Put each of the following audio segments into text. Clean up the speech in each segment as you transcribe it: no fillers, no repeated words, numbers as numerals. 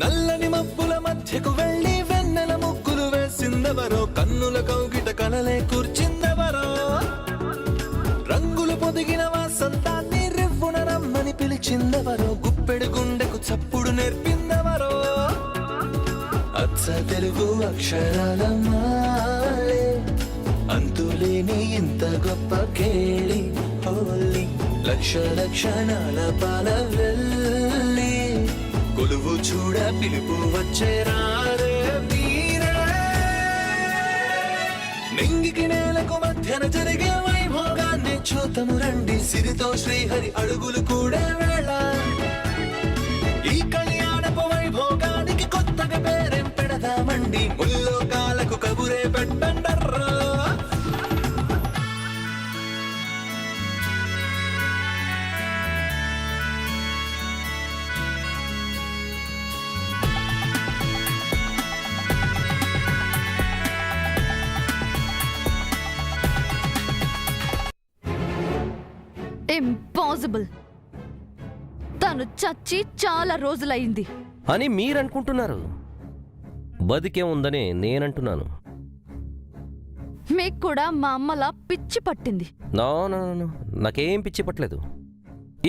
నల్లని మబ్బుల మధ్యకు వెళ్ళి వెన్నెల ముగ్గులు వేసిందెవరో, కన్నుల కౌగిట కలలే కూర్చిందెవరో, రంగులు పొదిగిన వాసంతాన్ని రివ్వున రమ్మని పిలిచిందెవరో, గుప్పెడు గుండెకు చప్పుడు నేర్పిందెవరో, అచ్చ తెలుగు అక్షరాల మాలే అంతులేని ఇంత గొప్ప కేళి హోలీ, లక్ష లక్షణాల పాల వెళ్ళి కొలువు చూడ పిలుపు వచ్చేరారే వీరే, నింగికి నేలకు మధ్యన జరిగే వైభోగాన్ని చూతము రండి, సిరితో శ్రీహరి అడుగులు కూడా వేళ, ఈ కళ్యాణపు వైభోగానికి కొత్తగా పేరేం పెడదామండి, ముల్లోకాలకు కబురే పెట్టండర్రా. ఇంపాసిబుల్. తను చచ్చి చాలా రోజులైంది అని మీరనుకుంటున్నారు, బతికే ఉందని నేనంటున్నాను. మీకు కూడా మా అమ్మలా పిచ్చి పట్టింది. నో, నాకేం పిచ్చి పట్టలేదు.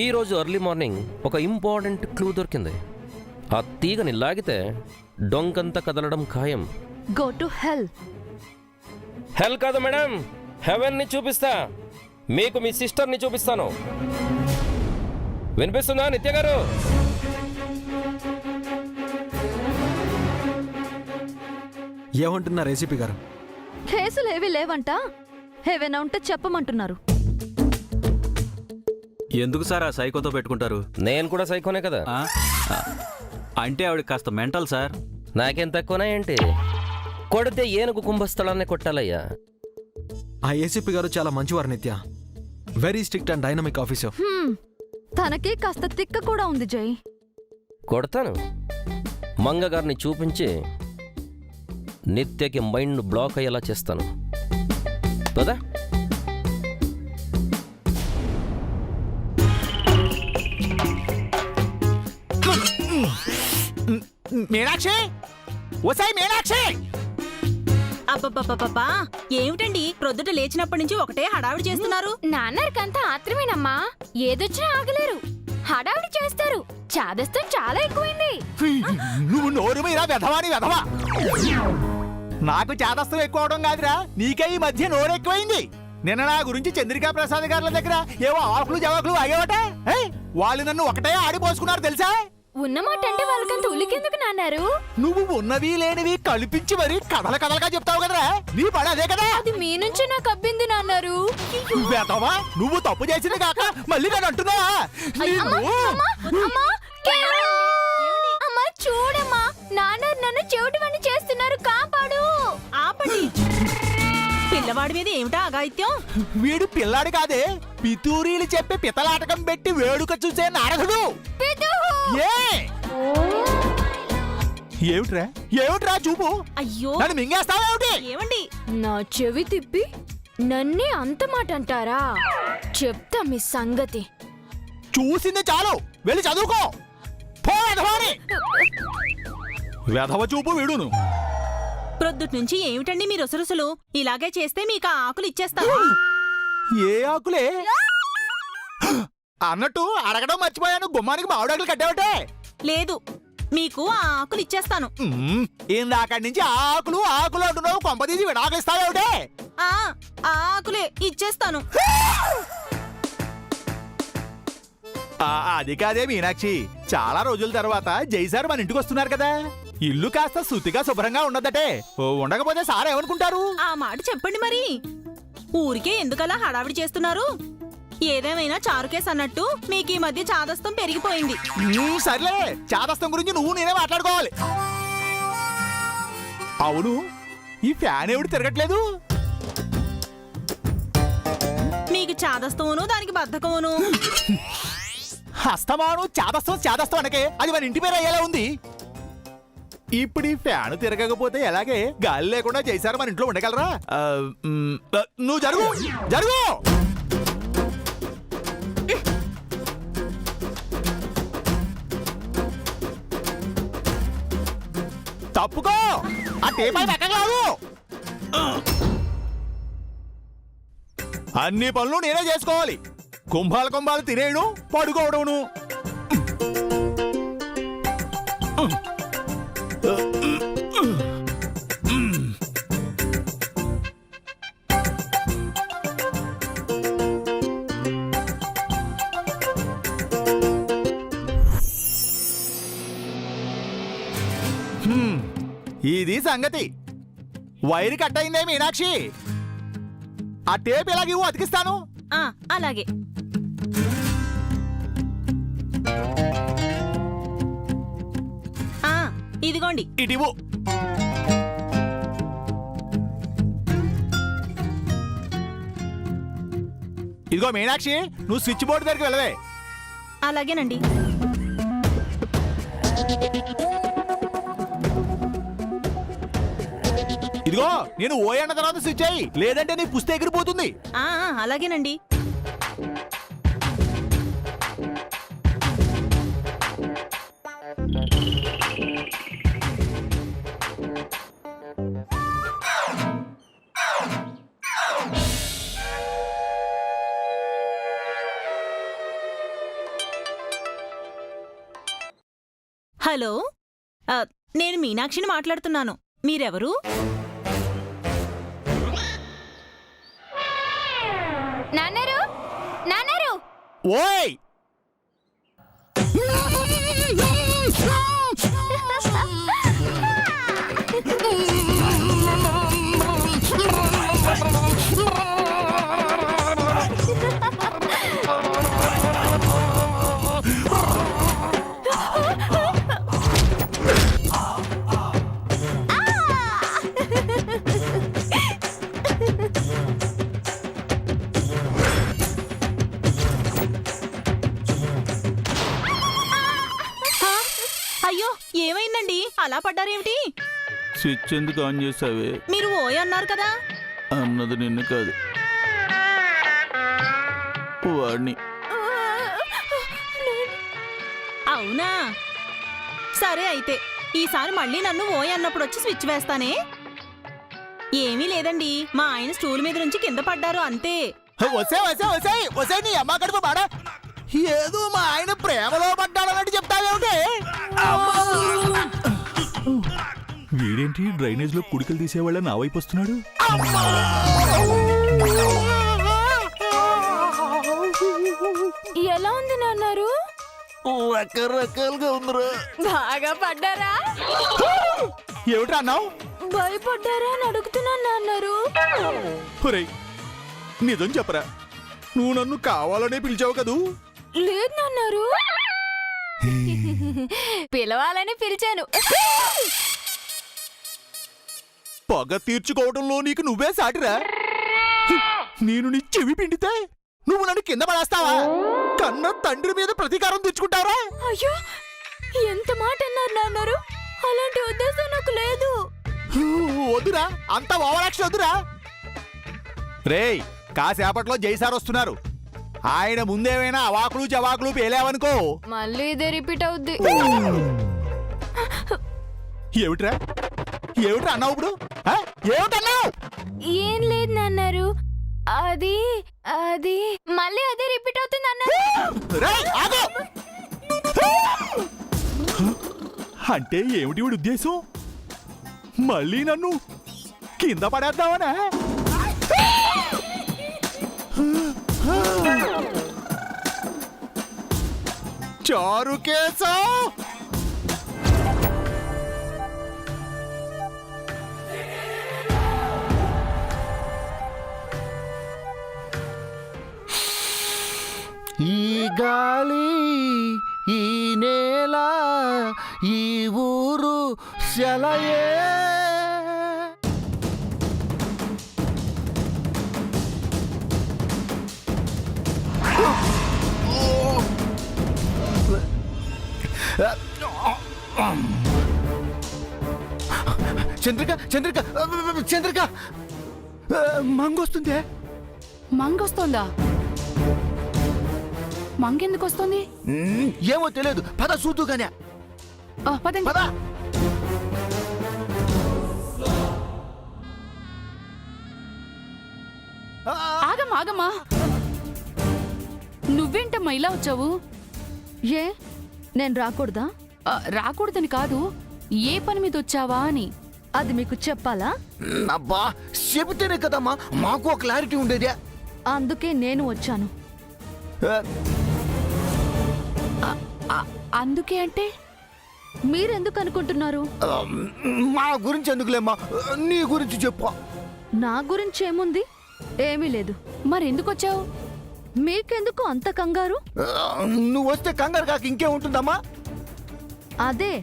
ఈరోజు ఎర్లీ మార్నింగ్ ఒక ఇంపార్టెంట్ క్లూ దొరికింది. ఆ తీగని లాగితే డొంకంతా కదలడం ఖాయం. Go to hell. హెల్ కాదు మేడం, హెవెన్ని చూపిస్తా. మీకు మీ సిస్టర్ని చూపిస్తాను. వినిపిస్తుందా నిత్య గారు? ఏమంటున్నారు ఏసీపీ గారు? కేసులు ఏవి లేవంట, ఏవైనా ఉంటే చెప్పమంటున్నారు. ఎందుకు సార్ ఆ సైకోతో పెట్టుకుంటారు? నేను కూడా సైకోనే కదా. అంటే ఆవిడ కాస్త మెంటల్ సార్. నాకేం తక్కువనా ఏంటి? కొడితే ఏనుగు కుంభస్థలాన్ని కొట్టాలయ్యా. ఆ ఏసీపీ గారు చాలా మంచివారు నిత్య. Very strict and dynamic officer. తనకి కాస్త తిక్క కూడా ఉంది జై. కొడతాను. మంగ గారిని చూపించి నిత్యకి మైండ్ బ్లాక్ అయ్యేలా చేస్తాను. కదా? మీనాక్షి, ఓసాయి మీనాక్షి! అబ్బబ్బబ్బబ్బా, ఏమిటండి ప్రొద్దుట లేచినప్పటి నుంచి ఒకటే హడావిడి చేస్తున్నారు? నాన్నరికంతా ఆత్రమేనమ్మా, ఏదొచ్చినా ఆగలేరు, హడావిడి చేస్తారు. చాదస్తం చాలా ఎక్కువైంది. నువ్వు నోరు మీరా వెధవాని వెధవా! నాకు చాదస్తం ఎక్కువ అవడం కాదురా, నీకే ఈ మధ్య నోరు ఎక్కువైంది. నిన్న నా గురించి చంద్రికా ప్రసాద్ గారి దగ్గర ఏవో ఆకులు జవాకులు అయ్యేవట. వాళ్ళు నన్ను ఒకటే ఆడిపోసుకున్నారు తెలుసా? ఉన్నమాట అంటే వాళ్ళకంత ఉలికెందుకు నాన్నారు? నువ్వు ఉన్నవి లేనివి కల్పించి మరి కథలుగా చెప్తావు కదరా, నీ పని అదే కదా. అది మీ నుంచి నాకు అబ్బింది నాన్నారు. వెధవా, నువ్వు తప్పు చేసిన కాక మళ్ళీ నేను అంటున్నావా? అమ్మా చూడమ్మా, నాన్న నన్ను చెవిటివన్నీ చేస్తున్నారు, కాపాడు. ఆపండి. పిల్లవాడి మీద ఏమిటా అగాయిత్యం? వీడు పిల్లాడు కాదే, పితూరీలు చెప్పి పితలాటకం పెట్టి వేడుక చూసే నారదుడు. ఏమిట్రా చూపు? అయ్యో, నన్ను మింగేస్తావేమిటి? ఏమండి? నా చెవి తిప్పి నన్నే అంత మాట అంటారా? చెప్తా మీ సంగతి. చూసింది చాలు, వెళ్ళి చదువుకో. వెధవ చూపు వీడును. ప్రొద్దుటి నుంచి ఏమిటండి మీ రొసరుసలు? ఇలాగే చేస్తే మీకు ఆ ఆకులు ఇచ్చేస్తాను. ఏ ఆకులే అన్నట్టు అడగడం మర్చిపోయాను, గుమ్మానికి మామిడాకులు కట్టావటే? లేదు, మీకు ఆ ఆకులు ఇచ్చేస్తాను. ఇందాకడి నుంచి ఆకులు అంటున్నావు, కొంపదీసి విడాకులిస్తావేమిటే? ఆ ఆకులే ఇచ్చేస్తాను. అది కాదే మీనాక్షి, చాలా రోజుల తర్వాత జైసార్ మన ఇంటికి వస్తున్నారు కదా, ఇల్లు కాస్త శుతిగా శుభ్రంగా ఉండదటే. ఉండకపోతే సార్ ఏమనుకుంటారు? ఆ మాట చెప్పండి మరి. ఊరికే ఎందుకలా హడావిడి చేస్తున్నారు? ఏదేమైనా చారుకేస్ అన్నట్టు మీకు ఈ మధ్య చాదస్తం పెరిగిపోయింది. సర్లే, చాదస్తం గురించి నువ్వు నేనే మాట్లాడుకోవాలి. అవును, ఈ ఫ్యాన్ ఎవడు తిరగట్లేదు? మీకు చాదస్తమును దానికి బద్ధకమును. హస్తమాను చాదస్తం అనకే, అది మన ఇంటి పేరు అయ్యేలా ఉంది. ఇప్పుడు ఈ ఫ్యాన్ తిరగకపోతే ఎలాగే? గాలి లేకుండా చేశారు మన ఇంట్లో ఉండగలరా? నువ్వు జరుగు. తప్పుకో ఆ టేపై ఎక్కగలదు. అన్ని పనులు నేనే చేసుకోవాలి. కుంభాలు తినేయడం, పడుకోవడమును. ఇది సంగతి. వైర్ కట్ అయిందే మీనాక్షి. ఆ టేప్ ఎలాగివ్వు, అతికిస్తాను. ఆ, అలాగే. ఆ, ఇదిగోండి. ఇటివు. ఇదిగో మీనాక్షి, నువ్వు స్విచ్ బోర్డు దగ్గరికి వెళ్ళవే. అలాగేనండి. ఇదిగో నేను ఓ అన్న తర్వాత స్విచ్ అయ్యి, లేదంటే నీ పుస్తక ఎగిరిపోతుంది. ఆ, అలాగేనండి. హలో, నేను మీనాక్షిని మాట్లాడుతున్నాను. మీరెవరు? నాన్నరు నాన్నరు ఓయ్ అయ్యో, ఏమైందండి? అలా పడ్డారేమిటి? స్విచ్ ఎందుకు ఆన్ చేసావే? మీరు ఓయ్ అన్నారు కదా. అన్నది నిన్ను కాదు, వాడిని. అవునా? సరే అయితే ఈసారి మళ్ళీ నన్ను ఓయ్ అన్నప్పుడు వచ్చి స్విచ్ వేస్తానే. ఏమీ లేదండి, మా ఆయన స్టూల్ మీద నుంచి కింద పడ్డారు అంతే. వసే నీ అమ్మ కడుపు బాడా. ఏదో మా ఆయన ప్రేమలో పడ్డాడన్నట్టు చెప్తావేమిటి? వీడేంటి డ్రైనేజ్ లో కుడికలు తీసేవాళ్ళ నా వైపు వస్తున్నాడు? ఎలా ఉంది నాన్నారు? రకరకాలుగా ఉందిరా. బాగా పడ్డారా? ఏమిట్రా అన్నావు? భయపడ్డారా అని అడుగుతున్నాను నాన్నారు. నిజం చెప్పరా, నువ్వు నన్ను కావాలనే పిలిచావు కదూ? లేదు నాన్నారు, పిలవాలని పిలిచాను. పగ తీర్చుకోవడంలో నీకు నువ్వే సాటిరా. నేను నీ చెవి పిండితే నువ్వు నన్ను కింద పడేస్తావా? కన్న తండ్రి మీద ప్రతీకారం తెచ్చుకుంటావరా? అయ్యో, ఎంత మాట అన్నారు నాన్నారు. అలాంటి ఉద్దేశం నాకు లేదు. వద్దురా, అంత ఓవరాక్షన్ వద్దురా. రేయ్, కాసేపట్లో జైసార్ వస్తున్నారు. ఆయన ముందేమైనా అవాకులు జవాకులు పేలేవనుకో, మళ్ళీ ఇదే రిపీట్ అవుద్ది. ఏమిట్రా ఏమిట్రా అన్నావు ఇప్పుడు? ఏమిటన్నావు? ఏం లేదు నాన్నారు, అది అది మళ్ళీ అదే రిపీట్ అవుతుంది అన్నారు. రేయ్, ఆగు! అంటే ఏమిటి వీడి ఉద్దేశం? మళ్ళీ నన్ను కింద పడేద్దామనా? చారు కేసా ఈ గాలి, ఈ నేల, ఈ ఊరు సెలయే. చంద్రిక చంద్రిక చంద్రిక, మంగొస్తుంది. మంగొస్తోందా? మంగెందుకు వస్తుంది? ఏమో తెలియదు, పద చూద్దుగానే. పదండి. పద. ఆగమ్మా. నువ్వేంటమ్మా ఇలా వచ్చావు? ఏ నేను రాకూడదా? రాకూడదని కాదు, ఏ పని మీద వచ్చావా అని. అది మీకు చెప్పాలా? అబ్బా చెబితేనే కదమ్మా మాకు క్లారిటీ ఉండేదే. అందుకే నేను వచ్చాను. అందుకే అంటే మీరెందుకు అనుకుంటున్నారు? మా గురించి ఎందుకులేమ్మా, నీ గురించి చెప్పు. నా గురించి ఏముంది? ఏమీ లేదు. మరెందుకు వచ్చావు? మీకెందుకు అంత కంగారు? నువ్వు వస్తే కంగారు కాక ఇంకే ఉంటుందమ్మా. అదే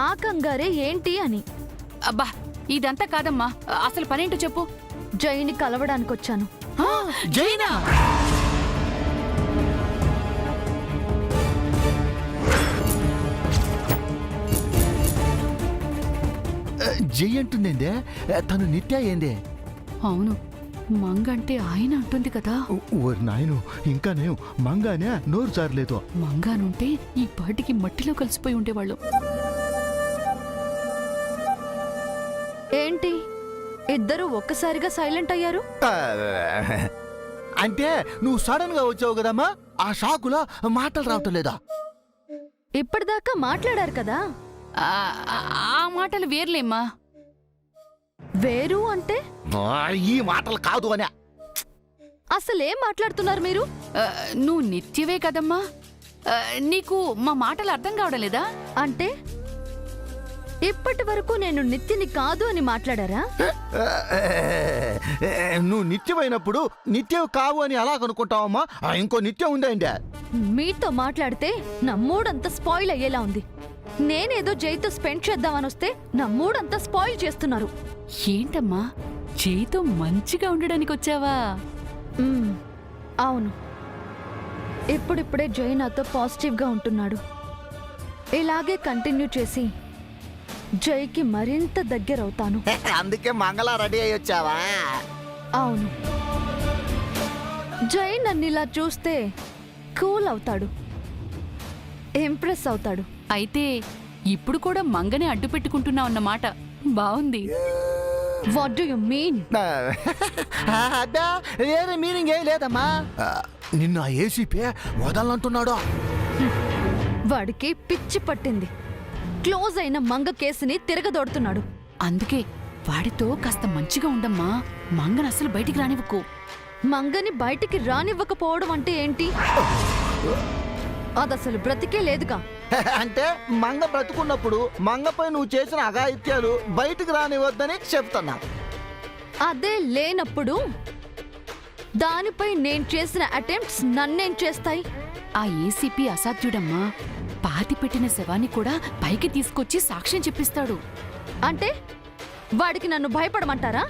ఆ కంగారే ఏంటి అని. అబ్బా ఇదంతా కాదమ్మా, అసలు పనేంటో చెప్పు. జైని కలవడానికి వచ్చాను. జైనా? జై అంటుందేందే, తను నిత్య ఏందే? అవును, మంగంటే ఆయన అంటుంది కదా. ఓరి నాయను, ఇంకానే మంగానే నోరు జారలేదు. మంగానుంటే ఈ పాటికి మట్టిలో కలిసిపోయి ఉండేవాళ్ళు. ఏంటి ఇద్దరు ఒక్కసారిగా సైలెంట్ అయ్యారు? అంటే నువ్వు సడన్ గా వచ్చావు కదమ్మా, ఆ షాకులో మాటలు రావటం లేదా? ఇప్పటిదాకా మాట్లాడారు కదా. ఆ మాటలు వేర్లేమ్మా. వేరు అంటే ఈ మాటలు కాదు అనే. అసలేం మాట్లాడుతున్నారు మీరు? నువ్వు నిత్యవే కదమ్మా, నీకు మా మాటలు అర్థం కావడం లేదా? అంటే ఇప్పటి వరకు నేను నిత్యని కాదు అని మాట్లాడారా? నువ్వు నిత్యమైనప్పుడు నిత్యం కావు అని అలా కనుక్కుంటావమ్మా. ఇంకో నిత్యం ఉందండి. మీతో మాట్లాడితే నా మూడంతా స్పాయిల్ అయ్యేలా ఉంది. నేనేదో జైతో స్పెండ్ చేద్దామని వస్తే నా మూడంతా స్పాయిల్ చేస్తున్నారు. ఏంటమ్మా, చేతో మంచిగా ఉండడానికి వచ్చావా? అవును, ఇప్పుడిప్పుడే జై నాతో పాజిటివ్గా ఉంటున్నాడు. ఇలాగే కంటిన్యూ చేసి జైకి మరింత దగ్గరవుతాను. అందుకే మంగళ రెడీ అయ్యి వచ్చావా? అవును, జై నన్ను ఇలా చూస్తే కూల్ అవుతాడు, ఇంప్రెస్ అవుతాడు. అయితే ఇప్పుడు కూడా మంగనే అడ్డు పెట్టుకుంటున్నావు అన్నమాట. బావుంది. What do you mean? అబ్బా వేరే మీనింగ్ ఏం లేదమ్మా. నిన్ను ఆ ఏసీపీ వదలంటున్నాడు. వాడికి పిచ్చి పట్టింది. క్లోజ్ అయిన మంగ కేసుని తిరగదోడుతున్నాడు. అందుకే వాడితో కాస్త మంచిగా ఉండమ్మా. మంగను అసలు బయటికి రానివ్వకు. మంగని బయటికి రానివ్వకపోవడం అంటే ఏంటి? అదసలు బ్రతికే లేదుగా. అంటే మంగ బ్రతుకున్నప్పుడు మంగపై నువ్వు చేసిన అఘాయిత్యాలు బయటికి రానివద్దని చెప్తున్నా. అదే లేనప్పుడు దానిపై నేను చేసిన అటెంప్ట్స్ నన్నేం చేస్తాయి? ఆ ఏసీపీ అసాధ్యుడమ్మా. పాతి పెట్టిన శవాన్ని కూడా పైకి తీసుకొచ్చి సాక్ష్యం చెప్పిస్తాడు. అంటే వాడికి నన్ను భయపడమంటారా?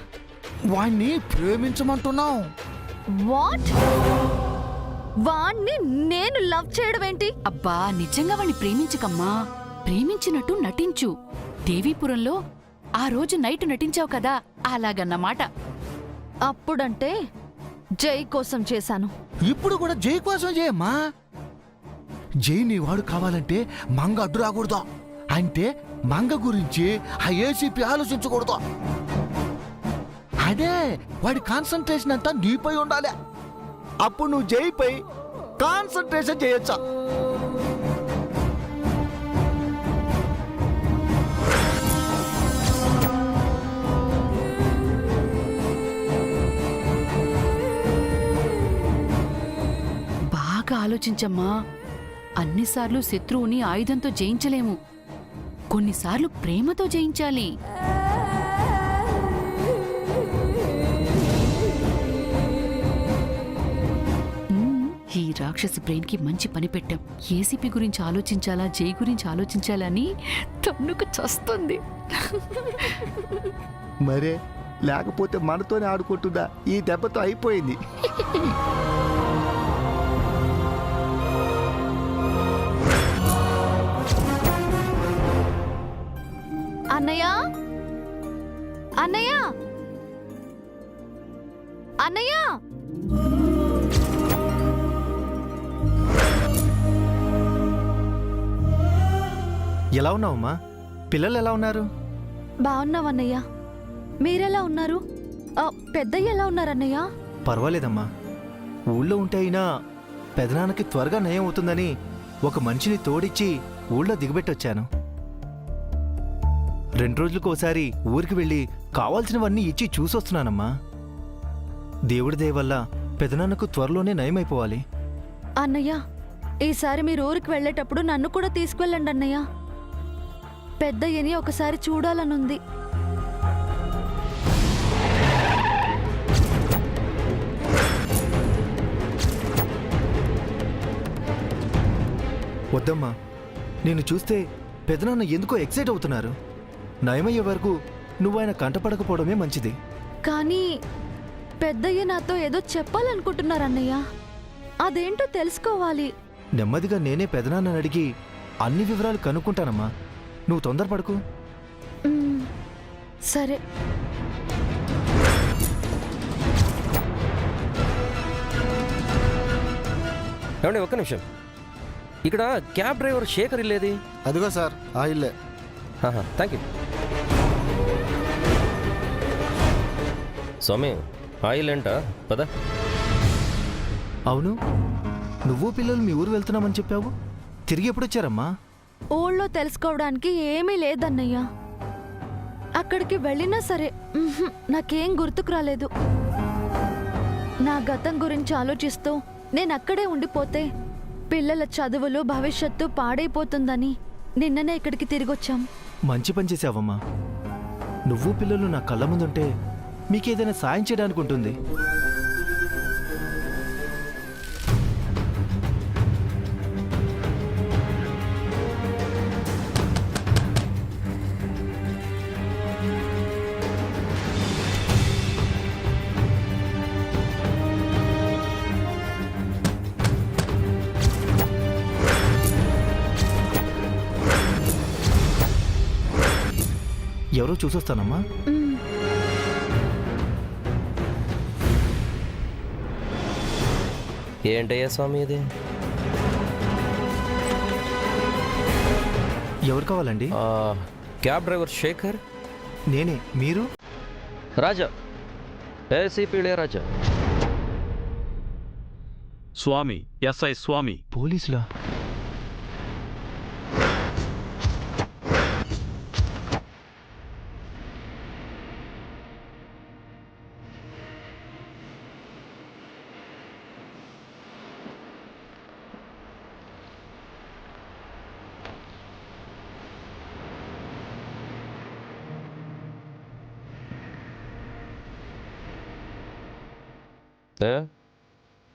వాణ్ణి ప్రేమించమంటున్నావు. వాట్? వాణ్ణి నేను లవ్ చేయడం ఏంటి? అబ్బా నిజంగా వాణ్ణి ప్రేమించకమ్మా. ప్రేమించినట్టు నటించు. దేవీపురంలో ఆ రోజు నైట్ నటించావు కదా, అలాగన్నమాట. అప్పుడంటే జై కోసం చేశాను. ఇప్పుడు కూడా జై కోసం చేయమ్మా. జై నీ వాడు కావాలంటే మంగ అడ్డు రాకూడదు. అంటే మంగ గురించి ఆ ఏసీపీ ఆలోచించకూడదు. అదే వాడి కాన్సన్ట్రేషన్ అంతా నీపై ఉండాలి. అప్పుడు నువ్వు జైపై కాన్సన్ట్రేషన్ చేయొచ్చా? బాగా ఆలోచించమ్మా. అన్నిసార్లు శత్రువుని ఆయుధంతో జయించలేము. కొన్నిసార్లు ప్రేమతో జయించాలి. ఈ రాక్షసి బ్రెయిన్ కి మంచి పని పెట్టాం. ఏసీపీ గురించి ఆలోచించాలా, జై గురించి ఆలోచించాలా అని తన్నుకు చస్తుంది. మరే లేకపోతే మనతోనే ఆడుకుంటుందా? ఈ దెబ్బతో అయిపోయింది. అన్నయ్య, అన్నయ్య, అన్నయ్య! ఎలా ఉన్నావమ్మా? పిల్లలు ఎలా ఉన్నారు? బాగున్నావన్నయ్య. మీరెలా ఉన్నారు? పెద్దయ్య ఎలా ఉన్నారన్నయ్య? పర్వాలేదమ్మా, ఊళ్ళో ఉంటే అయినా పెదనాన్నకి త్వరగా నయం అవుతుందని ఒక మనిషిని తోడిచ్చి ఊళ్ళో దిగబెట్టొచ్చాను. 2 రోజులకు ఒకసారి ఊరికి వెళ్ళి కావాల్సినవన్నీ ఇచ్చి చూసొస్తున్నానమ్మా. దేవుడి దయ వల్ల పెదనాన్నకు త్వరలోనే నయమైపోవాలి. అన్నయ్య, ఈసారి మీరు ఊరికి వెళ్ళేటప్పుడు నన్ను కూడా తీసుకువెళ్ళండి అన్నయ్య. పెద్దయ్యని ఒకసారి చూడాలనుంది. వద్దమ్మా, నేను చూస్తే పెదనాన్న ఎందుకో ఎక్సైట్ అవుతున్నారు. నయమయ్యే వరకు నువ్వు ఆయన కంటపడకపోవడమే మంచిది. కానీ పెద్దయ్య నాతో ఏదో చెప్పాలనుకుంటున్నారు అన్నయ్య. అదేంటో తెలుసుకోవాలి. నెమ్మదిగా నేనే పెదనాన్నని అడిగి అన్ని వివరాలు కనుక్కుంటానమ్మా. నువ్వు తొందరపడకు. మ్మ్, సరే. ఏమండి ఒక్క నిమిషం, ఇక్కడ క్యాబ్ డ్రైవర్ శేఖర్ ఇల్లేది? అదిగో సార్ ఆ ఇల్లే. Thank you. స్వామి, ఆయిల్ ఏంట పద. అవును, నువ్వు పిల్లలు మీ ఊరు వెళ్తున్నామని చెప్పావు. తిరిగి ఎప్పుడొచ్చారమ్మా? ఊళ్ళో తెలుసుకోవడానికి ఏమీ లేదన్నయ్య. అక్కడికి వెళ్ళినా సరే నాకేం గుర్తుకు రాలేదు. నా గతం గురించి ఆలోచిస్తూ నేను అక్కడే ఉండిపోతే పిల్లల చదువులు భవిష్యత్తు పాడైపోతుందని నిన్ననే ఇక్కడికి తిరిగొచ్చాం. మంచి పని చేసావమ్మా. నువ్వు పిల్లలు నా కళ్ళ ముందుంటే మీకేదైనా సాయం చేయడానికి ఉంటుంది. ఎవరో చూసొస్తానమ్మా. ఏంటయ్యా స్వామి ఇది? ఎవరు కావాలండి? Cab driver Shekhar. నేనే. మీరు? రాజా, ఏసీపీ ఇళయరాజా. స్వామి, ఎస్ఐ స్వామి. పోలీసులా?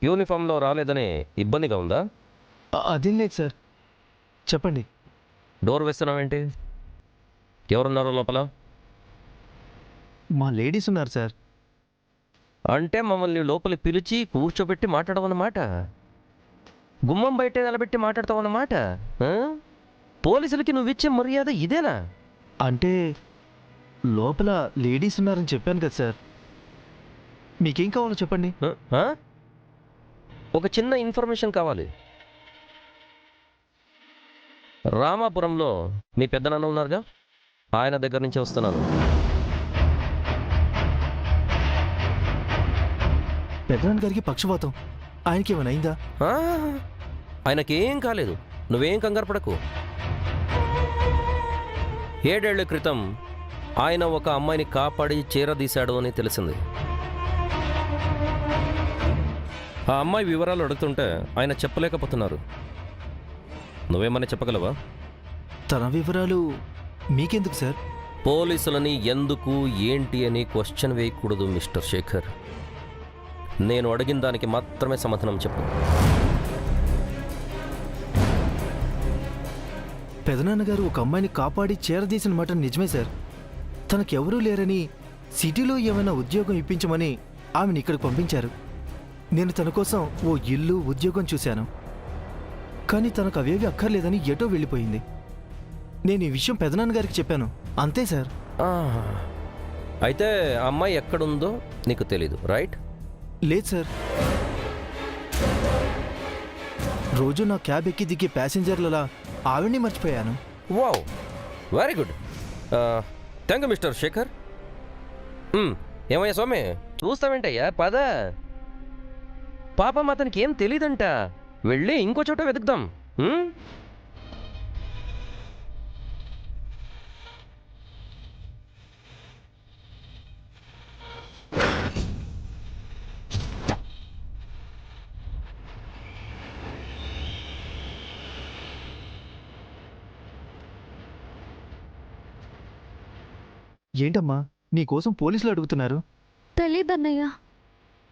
యూనిఫామ్లో రాలేదని ఇబ్బందిగా ఉందా? అదేం లేదు సార్, చెప్పండి. డోర్ వేస్తున్నావేంటి? ఎవరున్నారో లోపల? మా లేడీస్ ఉన్నారు సార్. అంటే మమ్మల్ని లోపలి పిలిచి కూర్చోబెట్టి మాట్లాడమన్నమాట. గుమ్మం బయట నిలబెట్టి మాట్లాడతావన్నమాట. పోలీసులకి నువ్వు ఇచ్చే మర్యాద ఇదేనా? అంటే లోపల లేడీస్ ఉన్నారని చెప్పాను కదా సార్. మీకేం కావాలో చెప్పండి. ఒక చిన్న ఇన్ఫర్మేషన్ కావాలి. రామాపురంలో మీ పెద్దనాన్న ఉన్నారుగా, ఆయన దగ్గర నుంచి వస్తున్నాను. పెద్దనాన్న గారికి పక్షవాతం. ఆయనకి ఏమైనా అయిందా? ఆయనకేం కాలేదు, నువ్వేం కంగారు పడకు. 7 ఏళ్ల క్రితం ఆయన ఒక అమ్మాయిని కాపాడి చేరదీశాడు అని తెలిసింది. ఆ అమ్మాయి వివరాలు అడుగుతుంటే ఆయన చెప్పలేకపోతున్నారు. నువ్వేమన్నా చెప్పగలవా? తన వివరాలు మీకెందుకు సార్? పోలీసులని ఎందుకు ఏంటి అని క్వశ్చన్ వేయకూడదు మిస్టర్ శేఖర్. నేను అడిగిన దానికి మాత్రమే సమాధానం చెప్పు. పెదనాన్నగారు ఒక అమ్మాయిని కాపాడి చేరదీసిన మాట నిజమే సార్. తనకెవరూ లేరని సిటీలో ఏమైనా ఉద్యోగం ఇప్పించమని ఆమెను ఇక్కడికి పంపించారు. నేను తన కోసం ఓ ఇల్లు ఉద్యోగం చూశాను. కానీ తనకు అవేవి అక్కర్లేదని ఎటో వెళ్ళిపోయింది. నేను ఈ విషయం పెదనాన్నగారికి చెప్పాను, అంతే సార్. అయితే ఆ అమ్మాయి ఎక్కడుందో నీకు తెలీదు, రైట్? లేదు సార్. రోజు నా క్యాబ్ ఎక్కి దిగే ప్యాసింజర్లలా ఆవిడ్ని మర్చిపోయాను. Wow, very good. Thank you mister Shekhar. ఏమయ్యా స్వామి, చూస్తావేంటయ్యా? పద పాపం అతనికి ఏం తెలీదంట. వెళ్ళి ఇంకో చోట వెతుకుదాం. ఉమ్? ఏంటమ్మా నీకోసం పోలీసులు అడుగుతున్నారు. తెలీదన్నయ్య.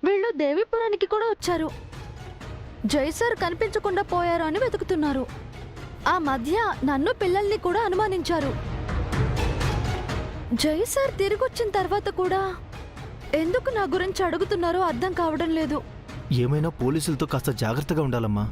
వీళ్ళు దేవీపురానికి కూడా వచ్చారు. జై సార్ కనిపించకుండా పోయారు అని వెతుకుతున్నారు. ఆ మధ్య నన్ను పిల్లల్ని కూడా అనుమానించారు. జై సార్ తిరిగి వచ్చిన తర్వాత కూడా ఎందుకు నా గురించి అడుగుతున్నారో అర్థం కావడం లేదు. ఏమైనా పోలీసులతో కాస్త జాగ్రత్తగా ఉండాలమ్మా.